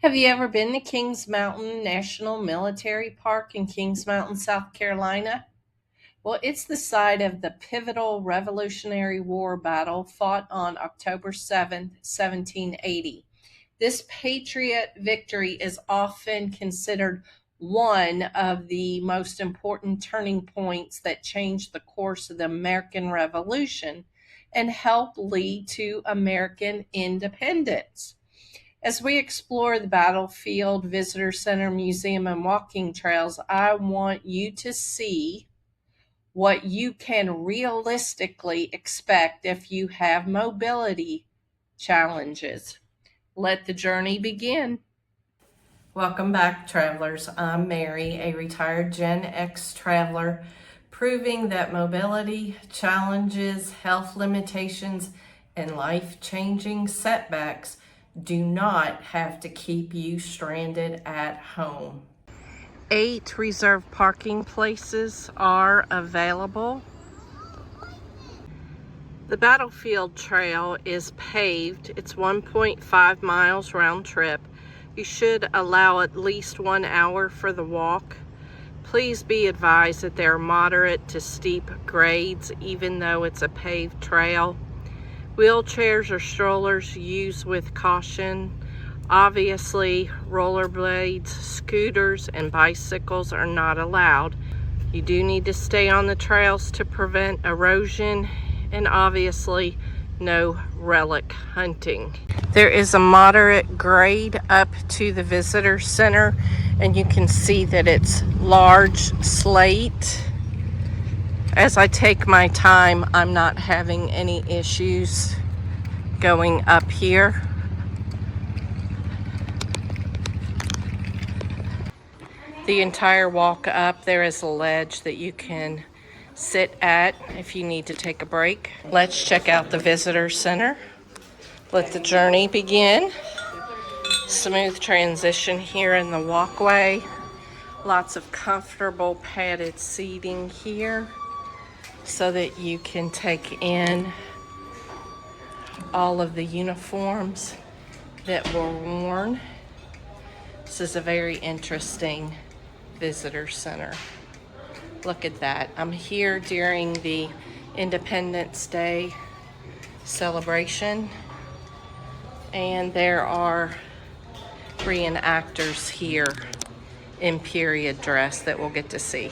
Have you ever been to Kings Mountain National Military Park in Kings Mountain, South Carolina? Well, it's the site of the pivotal Revolutionary War battle fought on October 7th, 1780. This Patriot victory is often considered one of the most important turning points that changed the course of the American Revolution and helped lead to American independence. As we explore the battlefield, visitor center, museum, and walking trails, I want you to see what you can realistically expect if you have mobility challenges. Let the journey begin. Welcome back, travelers. I'm Mary, a retired Gen X traveler, proving that mobility challenges, health limitations, and life-changing setbacks do not have to keep you stranded at home. 8 reserved parking places are available. The Battlefield Trail is paved. It's 1.5 miles round trip. You should allow at least 1 hour for the walk. Please be advised that there are moderate to steep grades, even though it's a paved trail. Wheelchairs or strollers used with caution. Obviously, rollerblades, scooters, and bicycles are not allowed. You do need to stay on the trails to prevent erosion, and obviously no relic hunting. There is a moderate grade up to the visitor center, and you can see that it's large slate. As I take my time, I'm not having any issues going up here. The entire walk up, there is a ledge that you can sit at if you need to take a break. Let's check out the visitor center. Let the journey begin. Smooth transition here in the walkway. Lots of comfortable padded seating here so that you can take in all of the uniforms that were worn. This is a very interesting visitor center. Look at that. I'm here during the Independence Day celebration, and there are reenactors here in period dress that we'll get to see.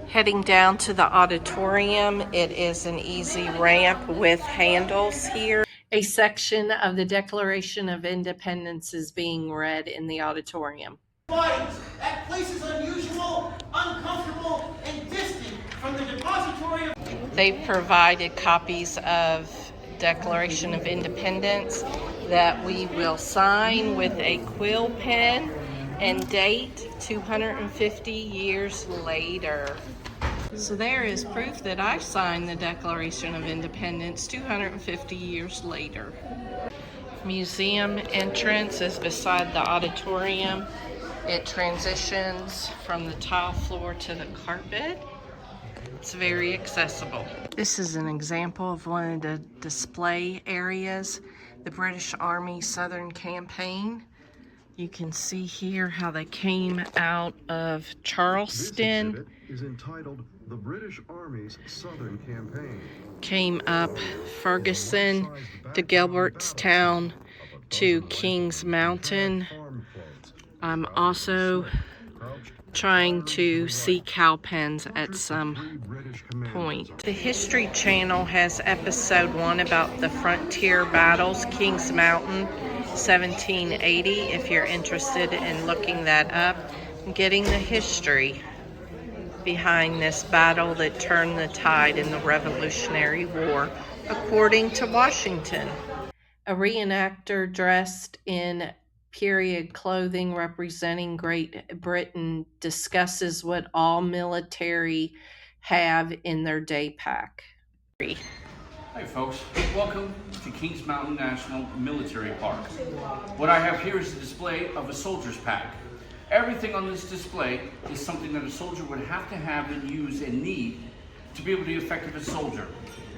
Heading down to the auditorium, it is an easy ramp with handles here. A section of the Declaration of Independence is being read in the auditorium. That place is unusual, uncomfortable, and distant from the depository of... They've provided copies of Declaration of Independence that we will sign with a quill pen and date 250 years later. So there is proof that I signed the Declaration of Independence 250 years later. Museum entrance is beside the auditorium. It transitions from the tile floor to the carpet. It's very accessible. This is an example of one of the display areas, the British Army Southern Campaign. You can see here how they came out of Charleston. This exhibit is entitled The British Army's Southern Campaign. Came up Ferguson to Gilbertstown to Kings Mountain. I'm also trying to see cow pens at some point. The History Channel has episode 1 about the frontier battles, Kings Mountain, 1780, if you're interested in looking that up and getting the history behind this battle that turned the tide in the Revolutionary War, according to Washington. A reenactor dressed in period clothing representing Great Britain discusses what all military have in their day pack. Hi folks, welcome to Kings Mountain National Military Park. What I have here is a display of a soldier's pack. Everything on this display is something that a soldier would have to have and use and need to be able to be effective as a soldier.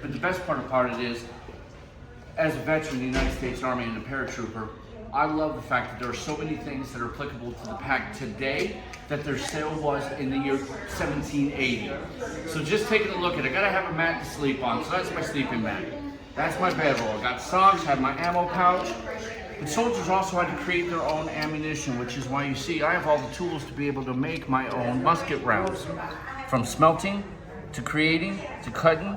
But the best part about it is, as a veteran of the United States Army and a paratrooper, I love the fact that there are so many things that are applicable to the pack today that there still was in the year 1780. So just taking a look at it, I gotta have a mat to sleep on, so that's my sleeping mat. That's my bedroll. I got socks, have my ammo pouch. But soldiers also had to create their own ammunition, which is why you see I have all the tools to be able to make my own musket rounds. From smelting, to creating, to cutting,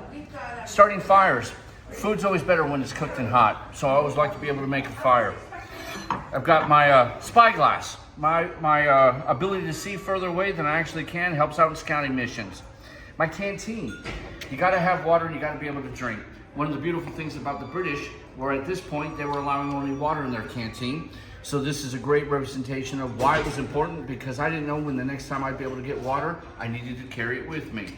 starting fires. Food's always better when it's cooked and hot, so I always like to be able to make a fire. I've got my spyglass. My ability to see further away than I actually can helps out in scouting missions. My canteen. You gotta have water and you gotta be able to drink. One of the beautiful things about the British were at this point, they were allowing only water in their canteen. So this is a great representation of why it was important, because I didn't know when the next time I'd be able to get water, I needed to carry it with me.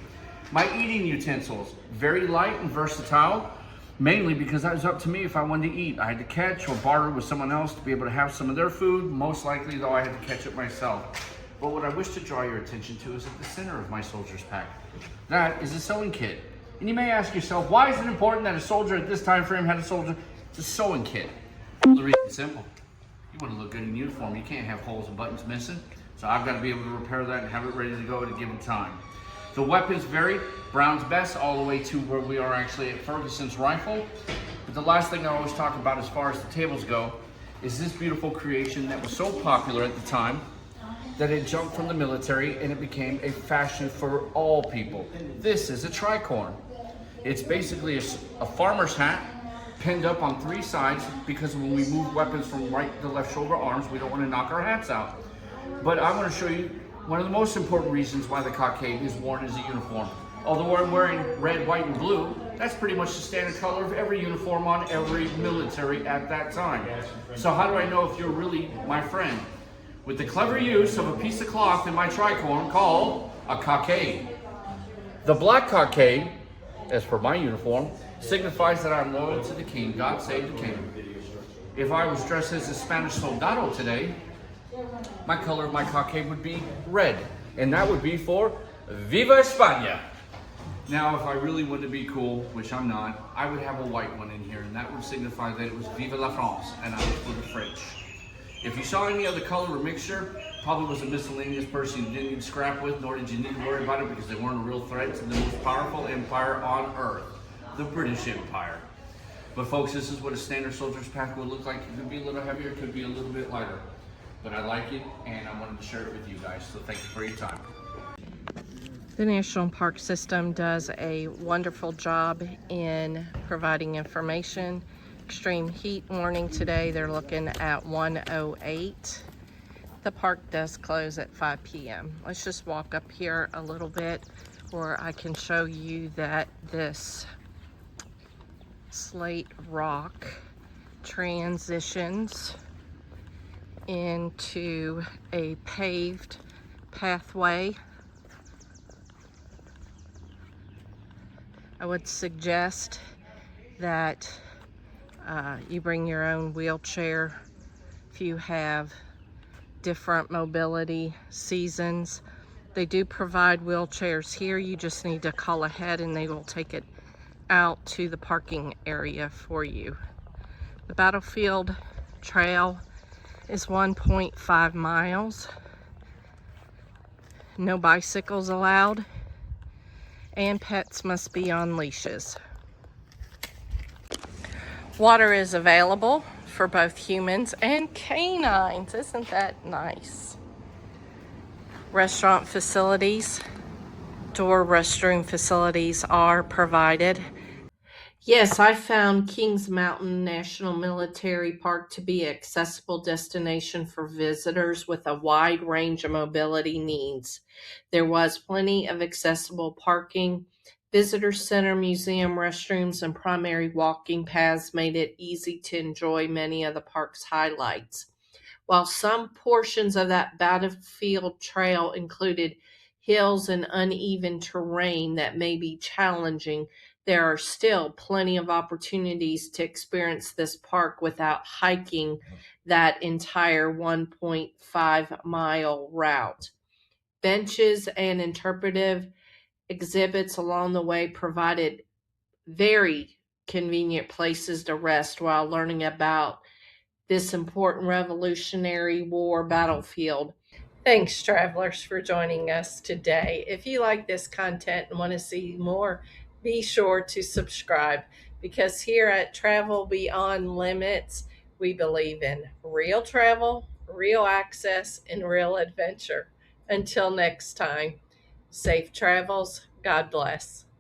My eating utensils, very light and versatile, mainly because that was up to me if I wanted to eat. I had to catch or barter with someone else to be able to have some of their food. Most likely though, I had to catch it myself. But what I wish to draw your attention to is at the center of my soldier's pack. That is a sewing kit. And you may ask yourself, why is it important that a soldier at this time frame had a soldier? It's a sewing kit. Well, the reason is simple. You want to look good in uniform. You can't have holes and buttons missing. So I've got to be able to repair that and have it ready to go at a given time. The weapons vary. Brown's best all the way to where we are actually at Ferguson's rifle. But the last thing I always talk about as far as the tables go is this beautiful creation that was so popular at the time that it jumped from the military and it became a fashion for all people. This is a tricorn. It's basically a farmer's hat pinned up on three sides, because when we move weapons from right to left shoulder arms, we don't want to knock our hats out. But I want to show you one of the most important reasons why the cockade is worn as a uniform. Although I'm wearing red, white, and blue, that's pretty much the standard color of every uniform on every military at that time. So how do I know if you're really my friend? With the clever use of a piece of cloth in my tricorn called a cockade. The black cockade, as per my uniform, signifies that I'm loyal to the king. God save the king. If I was dressed as a Spanish soldado today, my color of my cockade would be red, and that would be for Viva España. Now, if I really wanted to be cool, which I'm not, I would have a white one in here, and that would signify that it was Viva la France, and I was for the French. If you saw any other color or mixture, probably was a miscellaneous person you didn't need to scrap with, nor did you need to worry about it, because they weren't a real threat to the most powerful empire on earth, the British Empire. But folks, this is what a standard soldier's pack would look like. It could be a little heavier, it could be a little bit lighter. But I like it, and I wanted to share it with you guys, so thank you for your time. The National Park System does a wonderful job in providing information. Extreme heat warning today, they're looking at 108. The park does close at 5 p.m. Let's just walk up here a little bit where I can show you that this slate rock transitions into a paved pathway. I would suggest that you bring your own wheelchair if you have different mobility seasons. They do provide wheelchairs here. You just need to call ahead and they will take it out to the parking area for you. The Battlefield Trail is 1.5 miles. No bicycles allowed, and pets must be on leashes. Water is available for both humans and canines. Isn't that nice? Restaurant facilities, door restroom facilities are provided. Yes, I found Kings Mountain National Military Park to be an accessible destination for visitors with a wide range of mobility needs. There was plenty of accessible parking. Visitor center, museum, restrooms, and primary walking paths made it easy to enjoy many of the park's highlights. While some portions of that Battlefield Trail included hills and uneven terrain that may be challenging, there are still plenty of opportunities to experience this park without hiking that entire 1.5-mile route. Benches and interpretive exhibits along the way provided very convenient places to rest while learning about this important Revolutionary War battlefield. Thanks, travelers, for joining us today. If you like this content and want to see more, be sure to subscribe because here at Travel Beyond Limits, we believe in real travel, real access, and real adventure. Until next time, safe travels. God bless.